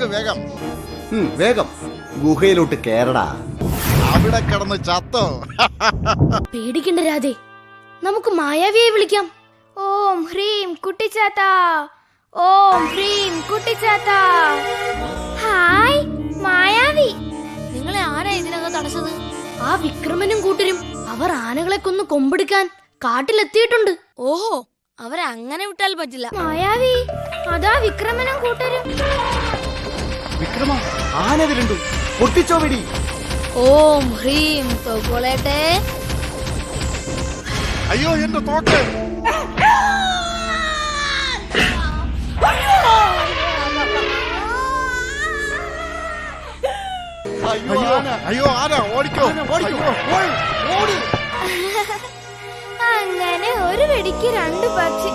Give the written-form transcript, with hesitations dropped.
നടക്ക് വേഗം. വേഗം ഗുഹയിലോട്ട് കേറടാ. അവിടെ കിടന്ന് ചത്തോ? പേടിക്കണ്ട രാധേ, നമുക്ക് മായാവിയെ വിളിക്കാം. ഓം ഹ്രീം കുട്ടിച്ചാത്ത, ഓം ഹ്രീം കുട്ടിച്ചാത്ത. ഹായ് മായാവി, നിങ്ങളെ ആരാ ഇതിനകം തടസ്സത്? ആ വിക്രമനും കൂട്ടരും. അവർ ആനകളെ കൊന്ന് കൊമ്പെടുക്കാൻ കാട്ടിലെത്തിയിട്ടുണ്ട്. ഓഹോ, അവരെ അങ്ങനെ വിട്ടാൽ പറ്റില്ല. മായാവി, അതാ വിക്രമനും കൂട്ടരും. വിക്രമ, ആന വരുന്നു, പൊട്ടിച്ചോ വെടി. ഓം ഹ്രീം തോക്കോളേട്ടെ. അയ്യോ എന്റെ തോക്ക്. അയ്യോ ആന, ഓടിക്കോ. അങ്ങനെ ഒരു വെടിക്ക് 2 പക്ഷി.